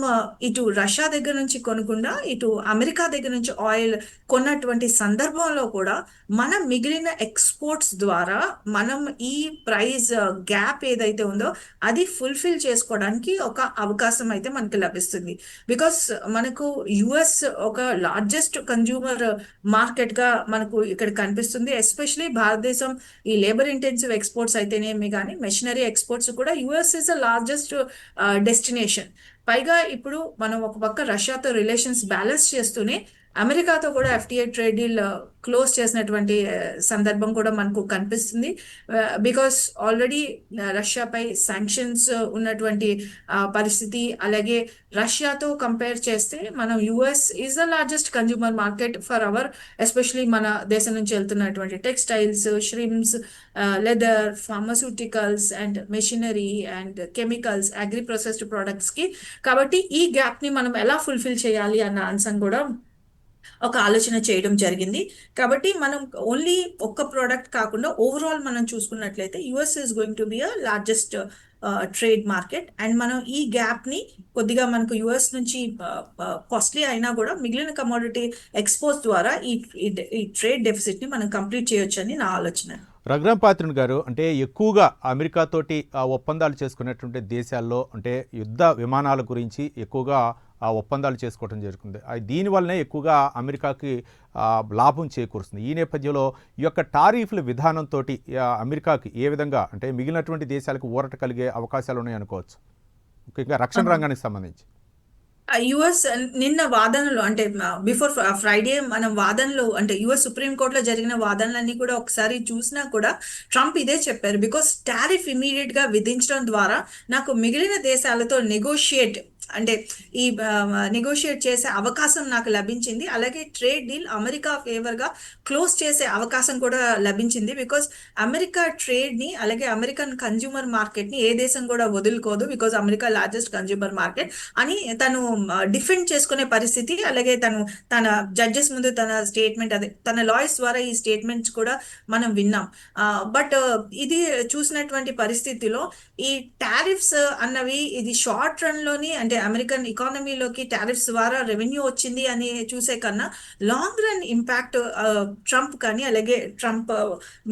ఇటు రష్యా దగ్గర నుంచి కొనకుండా ఇటు అమెరికా దగ్గర నుంచి ఆయిల్ కొన్నటువంటి సందర్భంలో కూడా మనం మిగిలిన ఎక్స్పోర్ట్స్ ద్వారా మనం ఈ ప్రైస్ గ్యాప్ ఏదైతే ఉందో అది ఫుల్ఫిల్ చేసుకోవడానికి ఒక అవకాశం అయితే మనకి లభిస్తుంది. బికాస్ మనకు యుఎస్ ఒక లార్జెస్ట్ కన్జ్యూమర్ మార్కెట్ గా మనకు ఇక్కడ కనిపిస్తుంది. ఎస్పెషలీ భారతదేశం ఈ లేబర్ ఇంటెన్సివ్ ఎక్స్పోర్ట్స్ అయితేనేమి కానీ మెషినరీ ఎక్స్పోర్ట్స్ కూడా US is the largest destination. పైగా ఇప్పుడు మనం ఒక పక్క రష్యాతో రిలేషన్స్ బ్యాలెన్స్ చేస్తూనే అమెరికాతో కూడా ఎఫ్టిఐ ట్రేడ్ డీల్ క్లోజ్ చేసినటువంటి సందర్భం కూడా మనకు కనిపిస్తుంది. బికాస్ ఆల్రెడీ రష్యాపై శాంక్షన్స్ ఉన్నటువంటి పరిస్థితి, అలాగే రష్యాతో కంపేర్ చేస్తే మనం US is the largest consumer market for hour especially మన దేశం నుంచి వెళ్తున్నటువంటి textiles, shrimps, leather, pharmaceuticals and machinery and chemicals, agri processed products కి. కాబట్టి ఈ గ్యాప్ ని మనం ఎలా ఫుల్ఫిల్ చేయాలి అన్న అంశం కూడా ఒక ఆలోచన చేయడం జరిగింది. కాబట్టి మనం ఓన్లీ ఒక్క ప్రోడక్ట్ కాకుండా ఓవరాల్ మనం చూసుకున్నట్లయితే US is going to be a largest trade market. And మనం ఈ గ్యాప్ ని కొద్దిగా మనకు యుఎస్ నుంచి కాస్ట్లీ అయినా కూడా మిగిలిన కమోడిటీ ఎక్స్పోర్ట్స్ ద్వారా ఈ ట్రేడ్ డెఫిసిట్ ని మనం కంప్లీట్ చేయొచ్చు అని నా ఆలోచన. రఘురాంపాత్రుని గారు, అంటే ఎక్కువగా అమెరికాతోటి ఒప్పందాలు చేసుకునేటువంటి దేశాల్లో అంటే యుద్ధ విమానాల గురించి ఎక్కువగా ఒప్పందాలు చేసుకోవడం జరుగుతుంది. దీనివల్లనే ఎక్కువగా అమెరికాకి లాభం చేకూరుస్తుంది. ఈ నేపథ్యంలో ఈ యొక్క టారిఫ్ల విధానంతో అమెరికాకి ఏ విధంగా అంటే మిగిలినటువంటి దేశాలకు ఊరట కలిగే అవకాశాలు ఉన్నాయి అనుకోవచ్చు, ముఖ్యంగా రక్షణ రంగానికి సంబంధించి? యుఎస్ నిన్న వాదనలు అంటే బిఫోర్ ఫ్రైడే మనం వాదనలు అంటే యుఎస్ సుప్రీంకోర్టులో జరిగిన వాదనలన్నీ కూడా ఒకసారి చూసినా కూడా ట్రంప్ ఇదే చెప్పారు. బికాస్ టారిఫ్ ఇమీడియట్ గా విధించడం ద్వారా నాకు మిగిలిన దేశాలతో నెగోషియేట్ అంటే ఈ నెగోషియేట్ చేసే అవకాశం నాకు లభించింది. అలాగే ట్రేడ్ డీల్ అమెరికా ఫేవర్ గా క్లోజ్ చేసే అవకాశం కూడా లభించింది. బికాస్ అమెరికా ట్రేడ్ ని అలాగే అమెరికన్ కన్జ్యూమర్ మార్కెట్ ని ఏ దేశం కూడా వదులుకోదు, because America largest consumer market అని తను డిఫెండ్ చేసుకునే పరిస్థితి. అలాగే తన జడ్జెస్ ముందు తన స్టేట్మెంట్ అదే తన లాయర్స్ ద్వారా ఈ స్టేట్మెంట్స్ కూడా మనం విన్నాం. బట్ ఇది చూసినటువంటి పరిస్థితిలో ఈ టారిఫ్స్ అన్నవి ఇది షార్ట్ రన్ లోని అంటే అమెరికన్ ఎకానమీలోకి టారిఫ్స్ ద్వారా రెవెన్యూ వచ్చింది అని చూసే కన్నా లాంగ్ రన్ ఇంపాక్ట్ ట్రంప్ కానీ అలాగే ట్రంప్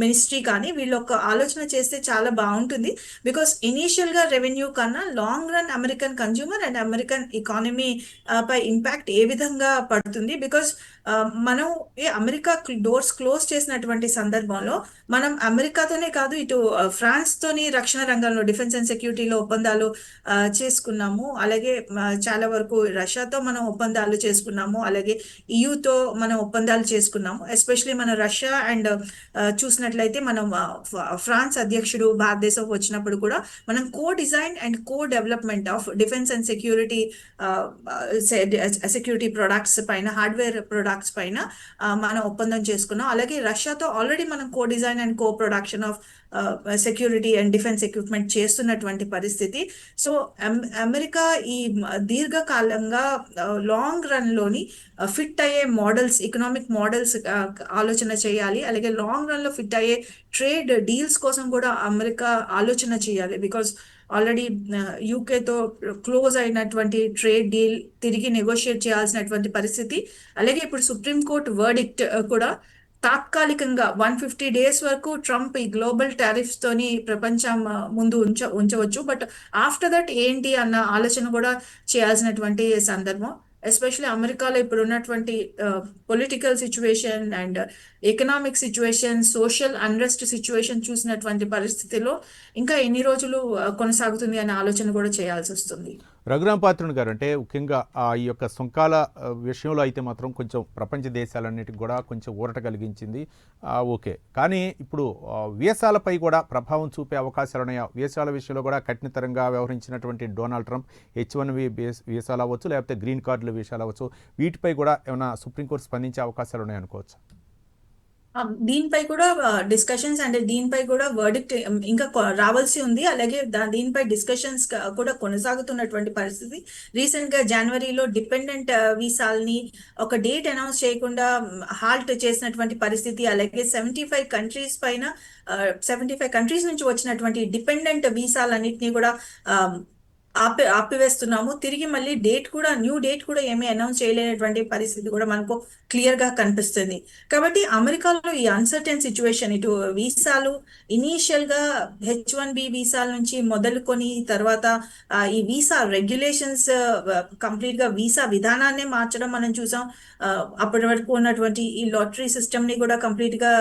మినిస్ట్రీ కానీ వీళ్ళు ఒక ఆలోచన చేస్తే చాలా బాగుంటుంది. బికాస్ ఇనీషియల్ గా రెవెన్యూ కన్నా long run American consumer and American economy పై ఇంపాక్ట్ ఏ విధంగా పడుతుంది. బికాస్ మనం అమెరికా డోర్స్ క్లోజ్ చేసినటువంటి సందర్భంలో మనం అమెరికాతోనే కాదు ఇటు ఫ్రాన్స్ తోని రక్షణ రంగంలో డిఫెన్స్ అండ్ సెక్యూరిటీలో ఒప్పందాలు చేసుకున్నాము. అలాగే చాలా వరకు రష్యాతో మనం ఒప్పందాలు చేసుకున్నాము, అలాగే ఈయూతో మనం ఒప్పందాలు చేసుకున్నాము. ఎస్పెషలీ మన రష్యా అండ్ చూసినట్లయితే మనం ఫ్రాన్స్ అధ్యక్షుడు భారతదేశం వచ్చినప్పుడు కూడా మనం co design and co development of defence and security security products పైన, హార్డ్వేర్ ప్రొడక్ట్స్ పైన మనం ఒప్పందం చేసుకున్నాం. అలాగే రష్యాతో ఆల్రెడీ మనం co design and co production of security and defence equipment చేస్తున్నటువంటి పరిస్థితి. సో అమెరికా ఈ దీర్ఘకాలంగా లాంగ్ రన్ లోని ఫిట్ అయ్యే మోడల్స్, ఎకనామిక్ మోడల్స్ ఆలోచన చేయాలి. అలాగే లాంగ్ రన్ లో ఫిట్ అయ్యే ట్రేడ్ డీల్స్ కోసం కూడా అమెరికా ఆలోచన చేయాలి. బికాస్ ఆల్రెడీ యూకేతో క్లోజ్ అయినటువంటి ట్రేడ్ డీల్ తిరిగి నెగోషియేట్ చేయాల్సినటువంటి పరిస్థితి. అలాగే ఇప్పుడు సుప్రీంకోర్టు వర్డిక్ట్ కూడా తాత్కాలికంగా 150 డేస్ వరకు ట్రంప్ ఈ గ్లోబల్ టారిఫ్స్ తోని ప్రపంచం ముందు ఉంచవచ్చు. బట్ ఆఫ్టర్ దట్ ఏంటి అన్న ఆలోచన కూడా చేయాల్సినటువంటి సందర్భం. ఎస్పెషల్లీ అమెరికాలో ఇప్పుడు ఉన్నటువంటి political situation and economic situation, social unrest situation చూసినటువంటి పరిస్థితిలో ఇంకా ఎన్ని రోజులు కొనసాగుతుంది అనే ఆలోచన కూడా చేయాల్సి వస్తుంది. రఘురామ్ పాత్రుని గారు, అంటే ముఖ్యంగా ఈ యొక్క సుంకాల విషయంలో అయితే మాత్రం కొంచెం ప్రపంచ దేశాలన్నిటికి కూడా కొంచెం ఊరట కలిగించింది. ఓకే, కానీ ఇప్పుడు వీసాలపై కూడా ప్రభావం చూపే అవకాశాలు ఉన్నాయా? వీసాల విషయంలో కూడా కఠినతరంగా వ్యవహరించినటువంటి డొనాల్డ్ ట్రంప్ H1B వీసాలు అవ్వచ్చు, లేకపోతే గ్రీన్ కార్డుల వీసాలు అవ్వచ్చు, వీటిపై కూడా ఏమైనా సుప్రీంకోర్టు స్పందించే అవకాశాలు ఉన్నాయనుకోవచ్చు? దీనిపై కూడా డిస్కషన్స్ అంటే దీనిపై కూడా వర్డిక్ట్ ఇంకా రావాల్సి ఉంది. అలాగే దీనిపై డిస్కషన్స్ కూడా కొనసాగుతున్నటువంటి పరిస్థితి. రీసెంట్ గా జనవరిలో డిపెండెంట్ వీసాల్ని ఒక డేట్ అనౌన్స్ చేయకుండా హాల్ట్ చేసినటువంటి పరిస్థితి. అలాగే 75 కంట్రీస్ పైన 75 కంట్రీస్ నుంచి వచ్చినటువంటి డిపెండెంట్ వీసాలన్నింటినీ కూడా ఆపివేస్తున్నాము. తిరిగి మళ్ళీ న్యూ డేట్ కూడా ఏమీ అనౌన్స్ చేయలేనటువంటి పరిస్థితి కూడా మనకు క్లియర్ గా కనిపిస్తుంది. కాబట్టి అమెరికాలో ఈ అన్సర్టెన్ సిచ్యువేషన్, ఇటు వీసాలు ఇనీషియల్ గా H1B వీసాల నుంచి మొదలుకొని తర్వాత ఈ వీసా రెగ్యులేషన్స్ కంప్లీట్ గా వీసా విధానాన్ని మార్చడం మనం చూసాం. అప్పటి వరకు ఉన్నటువంటి ఈ లాటరీ సిస్టమ్ ని కూడా కంప్లీట్ గా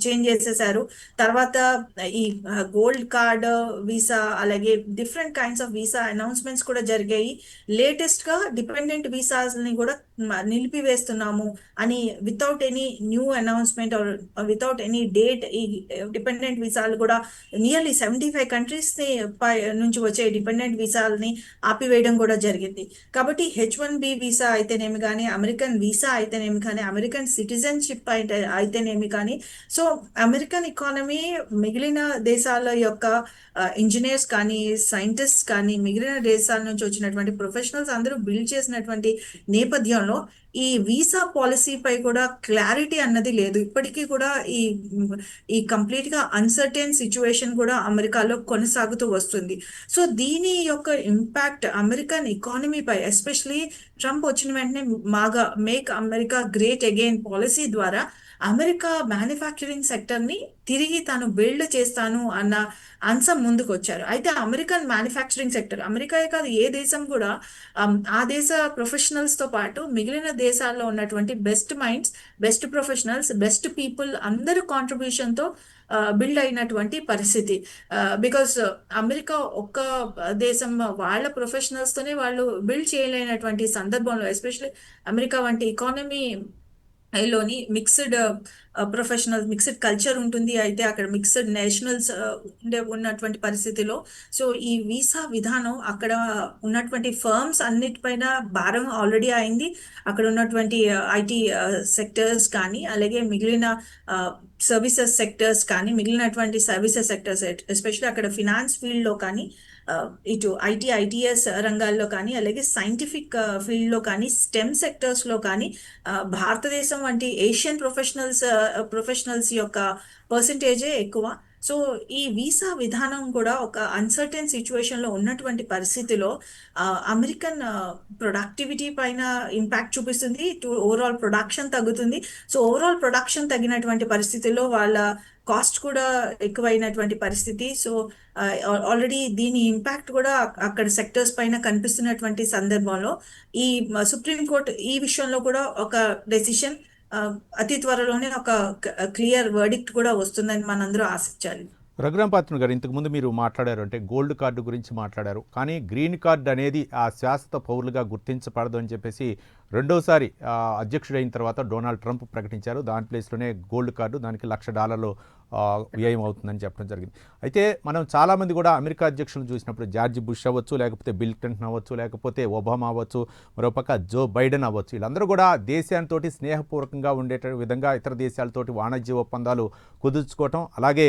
చేంజ్ చేసేసారు. తర్వాత ఈ గోల్డ్ కార్డ్ వీసా, అలాగే different kinds of visa announcements కూడా జరిగాయి. లేటెస్ట్ గా డిపెండెంట్ వీసాస్ ని కూడా నిలిపివేస్తున్నాము అని without any new announcement or without any date ఈ డిపెండెంట్ వీసాలు కూడా నియర్లీ 75 కంట్రీస్ నుంచి వచ్చే డిపెండెంట్ వీసాలని ఆపివేయడం కూడా జరిగింది. కాబట్టి H1B వీసా అయితేనేమి కానీ, అమెరికన్ వీసా అయితేనేమి కానీ, అమెరికన్ సిటిజన్షిప్ అయితేనేమి కానీ, సో అమెరికన్ ఎకానమీ మిగిలిన దేశాల యొక్క ఇంజనీర్స్ కానీ, సైంటిస్ట్ కానీ, మిగిలిన దేశాల నుంచి వచ్చినటువంటి ప్రొఫెషనల్స్ అందరూ బిల్డ్ చేసినటువంటి నేపథ్యంలో ఈ వీసా పాలసీపై కూడా క్లారిటీ అన్నది లేదు. ఇప్పటికీ కూడా ఈ కంప్లీట్ గా అన్సర్టెన్ సిచ్యువేషన్ కూడా అమెరికాలో కొనసాగుతూ వస్తుంది. సో దీని యొక్క ఇంపాక్ట్ అమెరికన్ ఎకానమీపై, ఎస్పెషలీ ట్రంప్ వచ్చిన వెంటనే make America great again policy ద్వారా అమెరికా మ్యానుఫ్యాక్చరింగ్ సెక్టర్ ని తిరిగి తాను బిల్డ్ చేస్తాను అన్న అంశం ముందుకు వచ్చారు. అయితే అమెరికన్ మ్యానుఫ్యాక్చరింగ్ సెక్టర్, అమెరికాయే కాదు ఏ దేశం కూడా ఆ దేశ ప్రొఫెషనల్స్ తో పాటు మిగిలిన దేశాల్లో ఉన్నటువంటి best minds, best professionals, best people అందరూ కాంట్రిబ్యూషన్ తో బిల్డ్ అయినటువంటి పరిస్థితి. బికాస్ అమెరికా ఒక్క దేశం వాళ్ళ ప్రొఫెషనల్స్ తోనే వాళ్ళు బిల్డ్ చేయలేనటువంటి సందర్భంలో, ఎస్పెషల్లీ అమెరికా వంటి ఎకానమీ లోని మిక్స్డ్ ప్రొఫెషనల్, మిక్స్డ్ కల్చర్ ఉంటుంది. అయితే అక్కడ మిక్స్డ్ నేషనల్స్ ఉన్నటువంటి పరిస్థితిలో సో ఈ వీసా విధానం అక్కడ ఉన్నటువంటి ఫర్మ్స్ అన్నిటిపైన భారం ఆల్రెడీ అయింది. అక్కడ ఉన్నటువంటి ఐటీ సెక్టర్స్ కానీ, అలాగే మిగిలిన సర్వీసెస్ సెక్టర్స్ కానీ, మిగిలినటువంటి సర్వీసెస్ సెక్టర్స్ ఎస్పెషల్లీ అక్కడ ఫినాన్స్ ఫీల్డ్ లో కానీ, ఇటు ఐటీఎస్ రంగాల్లో కానీ, అలాగే సైంటిఫిక్ ఫీల్డ్లో కానీ, స్టెమ్ సెక్టర్స్లో కానీ భారతదేశం వంటి ఏషియన్ ప్రొఫెషనల్స్ యొక్క పర్సంటేజే ఎక్కువ. సో ఈ వీసా విధానం కూడా ఒక అన్సర్టెన్ సిచ్యువేషన్లో ఉన్నటువంటి పరిస్థితిలో అమెరికన్ ప్రొడక్టివిటీ పైన ఇంపాక్ట్ చూపిస్తుంది. ఓవరాల్ ప్రొడక్షన్ తగ్గుతుంది. సో ఓవరాల్ ప్రొడక్షన్ తగ్గినటువంటి పరిస్థితిలో వాళ్ళ కాస్ట్ కూడా ఎక్కువైనటువంటి పరిస్థితి. సో ఆల్రెడీ దీని ఇంపాక్ట్ కూడా అక్కడ సెక్టర్స్ పైన కనిపిస్తున్నటువంటి సందర్భంలో ఈ సుప్రీంకోర్టు ఈ విషయంలో కూడా ఒక డెసిషన్ అతి త్వరలోనే ఒక క్లియర్ వర్డిక్ట్ కూడా వస్తుందని మనందరూ ఆశించాలి. రఘురాంపాత్రుని గారు ఇంతకుముందు మీరు మాట్లాడారు అంటే గోల్డ్ కార్డు గురించి మాట్లాడారు. కానీ గ్రీన్ కార్డ్ అనేది ఆ శాశ్వత పౌరులుగా గుర్తించబడదు అని చెప్పేసి రెండోసారి అధ్యక్షుడైన తర్వాత డొనాల్డ్ ట్రంప్ ప్రకటించారు. దాని ప్లేస్లోనే గోల్డ్ కార్డు దానికి $1,00,000 వ్యయం అవుతుందని చెప్పడం జరిగింది. అయితే మనం చాలామంది కూడా అమెరికా అధ్యక్షులను చూసినప్పుడు జార్జ్ బుష్ అవ్వచ్చు, లేకపోతే బిల్ క్లింటన్ అవ్వచ్చు, లేకపోతే ఒబామా అవ్వచ్చు, మరోపక్క జో బైడెన్ అవ్వచ్చు, వీళ్ళందరూ కూడా దేశాంతో స్నేహపూర్వకంగా ఉండేట విధంగా ఇతర దేశాలతోటి వాణిజ్య ఒప్పందాలు కుదుర్చుకోవటం, అలాగే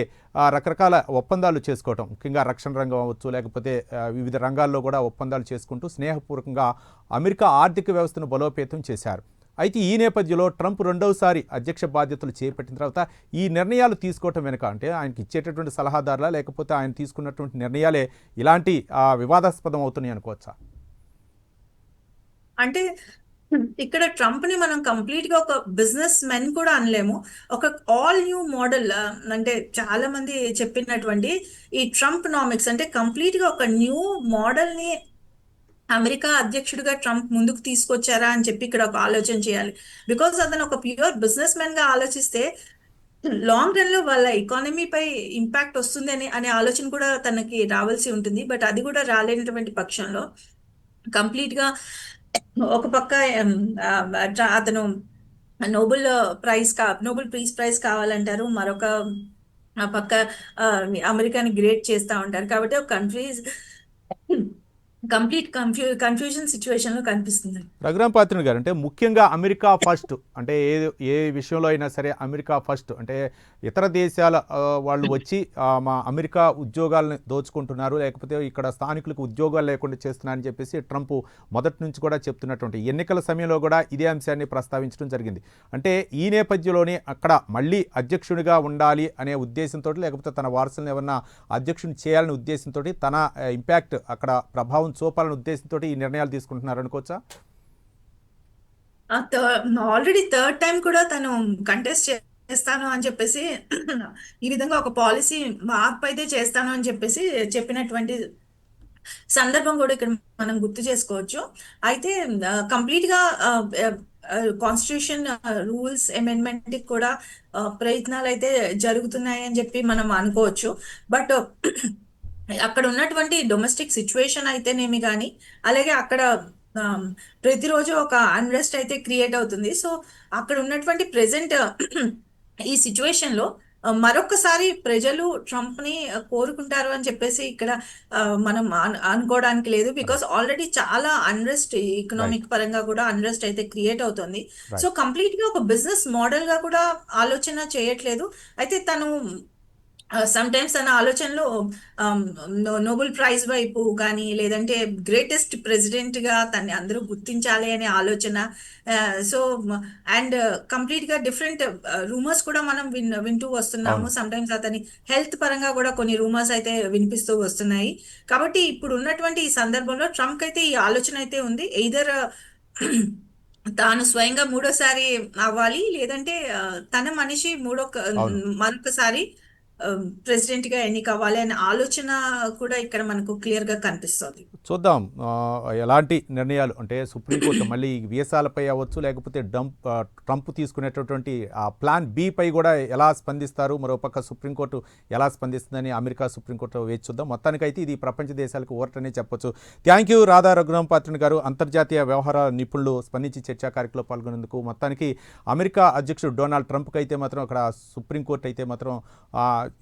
రకరకాల ఒప్పందాలు చేసుకోవటం, ముఖ్యంగా రక్షణ రంగం అవ్వచ్చు, లేకపోతే వివిధ రంగాల్లో కూడా ఒప్పందాలు చేసుకుంటూ స్నేహపూర్వకంగా అమెరికా ఆర్థిక వ్యవస్థను బలోపేతం చేశారు. అయితే ఈ నేపథ్యంలో ట్రంప్ రెండవసారి అధ్యక్ష బాధ్యతలు చేపట్టిన తర్వాత ఈ నిర్ణయాలు తీసుకోవటం వెనుక అంటే ఆయనకి ఇచ్చేటటువంటి సలహాదారులా, లేకపోతే ఆయన తీసుకున్నటువంటి నిర్ణయాలే ఇలాంటి వివాదాస్పదం అవుతున్నాయి అనుకోవచ్చా? అంటే ఇక్కడ ట్రంప్ ని మనం కంప్లీట్ గా ఒక బిజినెస్ మెన్ కూడా అనలేము. ఒక ఆల్ న్యూ మోడల్, అంటే చాలా మంది చెప్పినటువంటి ఈ ట్రంప్ నామిక్స్ అంటే కంప్లీట్ గా ఒక న్యూ మోడల్ ని అమెరికా అధ్యక్షుడిగా ట్రంప్ ముందుకు తీసుకొచ్చారా అని చెప్పి ఇక్కడ ఒక ఆలోచన చేయాలి. బికాస్ అతను ఒక ప్యూర్ బిజినెస్ మెన్ గా ఆలోచిస్తే లాంగ్ రన్ లో వాళ్ళ ఎకానమీపై ఇంపాక్ట్ వస్తుంది అనే ఆలోచన కూడా తనకి రావాల్సి ఉంటుంది. బట్ అది కూడా రాలేనటువంటి పక్షంలో కంప్లీట్ గా ఒక పక్క అతను నోబెల్ పీస్ ప్రైజ్ కావాలంటారు, మరొక పక్క అమెరికాని గ్రేట్ చేస్తా ఉంటారు. కాబట్టి ఒక కంప్లీట్ కన్ఫ్యూజన్ సిచ్యువేషన్ లో కనిపిస్తుంది. రఘురాంపాత్రుని గారు అంటే ముఖ్యంగా అమెరికా ఫస్ట్ అంటే ఏ విషయంలో అయినా సరే అమెరికా ఫస్ట్ అంటే ఇతర దేశాల వాళ్ళు వచ్చి మా అమెరికా ఉద్యోగాలను దోచుకుంటున్నారు, లేకపోతే ఇక్కడ స్థానికులకు ఉద్యోగాలు లేకుండా చేస్తున్నారని చెప్పేసి ట్రంప్ మొదటి నుంచి కూడా చెప్తున్నటువంటి ఎన్నికల సమయంలో కూడా ఇదే అంశాన్ని ప్రస్తావించడం జరిగింది. అంటే ఈ నేపథ్యంలోనే అక్కడ మళ్ళీ అధ్యక్షుడిగా ఉండాలి అనే ఉద్దేశంతో, లేకపోతే తన వారసులను ఏమన్నా అధ్యక్షుని చేయాలనే ఉద్దేశంతో, తన ఇంపాక్ట్ అక్కడ ప్రభావం చూపాలనే ఉద్దేశంతో ఈ నిర్ణయాలు తీసుకుంటున్నారు అనుకోవచ్చా? ఆల్రెడీ థర్డ్ టైం కూడా తను కంటెస్ట్ చేస్తాను అని చెప్పేసి ఈ విధంగా ఒక పాలసీ మార్పు అయితే చేస్తాను అని చెప్పేసి చెప్పినటువంటి సందర్భం కూడా ఇక్కడ మనం గుర్తు చేసుకోవచ్చు. అయితే కంప్లీట్ గా కాన్స్టిట్యూషన్ రూల్స్ అమెండ్మెంట్ కూడా ప్రయత్నాలు అయితే జరుగుతున్నాయి అని చెప్పి మనం అనుకోవచ్చు. బట్ అక్కడ ఉన్నటువంటి డొమెస్టిక్ సిచ్యువేషన్ అయితేనేమి కానీ, అలాగే అక్కడ ప్రతిరోజు ఒక అన్రెస్ట్ అయితే క్రియేట్ అవుతుంది. సో అక్కడ ఉన్నటువంటి ప్రెసెంట్ ఈ సిచ్యువేషన్ లో మరొకసారి ప్రజలు ట్రంప్ ని కోరుకుంటారు అని చెప్పేసి ఇక్కడ మనం అనుకోవడానికి లేదు. బికాస్ ఆల్రెడీ చాలా అన్రెస్ట్, ఎకనామిక్ పరంగా కూడా అన్రెస్ట్ అయితే క్రియేట్ అవుతుంది. సో కంప్లీట్ గా ఒక బిజినెస్ మోడల్ గా కూడా ఆలోచన చేయట్లేదు. అయితే తను సమ్ టైమ్స్ తన ఆలోచనలో నోబెల్ ప్రైజ్ వైపు కానీ, లేదంటే గ్రేటెస్ట్ ప్రెసిడెంట్ గా తన్ని అందరూ గుర్తించాలి అనే ఆలోచన. సో అండ్ కంప్లీట్ గా డిఫరెంట్ రూమర్స్ కూడా మనం వింటూ వస్తున్నాము. సమ్ టైమ్స్ అతని హెల్త్ పరంగా కూడా కొన్ని రూమర్స్ అయితే వినిపిస్తూ వస్తున్నాయి. కాబట్టి ఇప్పుడు ఉన్నటువంటి ఈ సందర్భంలో ట్రంప్ అయితే ఈ ఆలోచన అయితే ఉంది. ఎయిదర్ తాను స్వయంగా మూడోసారి అవ్వాలి, లేదంటే తన మనిషి మరొకసారి ప్రెసిడెంట్ గా ఎన్నిక అవ్వాలి అనే ఆలోచన కూడా ఇక్కడ మనకు క్లియర్ గా కనిపిస్తుంది. చూద్దాం ఎలాంటి నిర్ణయాలు అంటే సుప్రీంకోర్టు మళ్ళీ వీసాలపై అవ్వచ్చు, లేకపోతే ట్రంప్ తీసుకునేటటువంటి ప్లాన్ బి పై కూడా ఎలా స్పందిస్తారు, మరోపక్క సుప్రీంకోర్టు ఎలా స్పందిస్తుందని అమెరికా సుప్రీంకోర్టు వేచి చూద్దాం. మొత్తానికైతే ఇది ప్రపంచ దేశాలకు ఓరటనే చెప్పొచ్చు. థ్యాంక్ యూ రాధా రఘురాంపాత్రుని గారు, అంతర్జాతీయ వ్యవహారాల నిపుణులు స్పందించి చర్చా కార్యక్రమంలో పాల్గొనేందుకు. మొత్తానికి అమెరికా అధ్యక్షుడు డొనాల్డ్ ట్రంప్కి అయితే మాత్రం అక్కడ సుప్రీంకోర్టు అయితే మాత్రం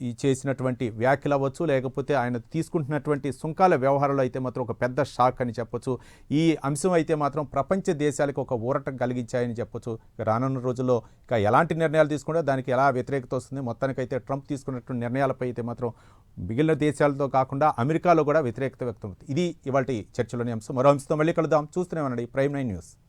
ఈ చేసినటువంటి వ్యాఖ్యలు అవ్వచ్చు, లేకపోతే ఆయన తీసుకుంటున్నటువంటి సుంకాల వ్యవహారాలు అయితే మాత్రం ఒక పెద్ద షాక్ అని చెప్పొచ్చు. ఈ అంశం అయితే మాత్రం ప్రపంచ దేశాలకు ఒక ఊరటం కలిగించాయని చెప్పొచ్చు. రానున్న రోజుల్లో ఇక ఎలాంటి నిర్ణయాలు తీసుకుంటే దానికి ఎలా వ్యతిరేకత వస్తుంది, మొత్తానికైతే ట్రంప్ తీసుకున్నటువంటి నిర్ణయాలపై అయితే మాత్రం మిగిలిన దేశాలతో కాకుండా అమెరికాలో కూడా వ్యతిరేకత వ్యక్తం అవుతుంది. ఇది ఇవాళ చర్చలోని అంశం. మరో అంశంతో మళ్ళీ కలుద్దాం. చూస్తూనే ఉండండి ప్రైమ్ 9 న్యూస్.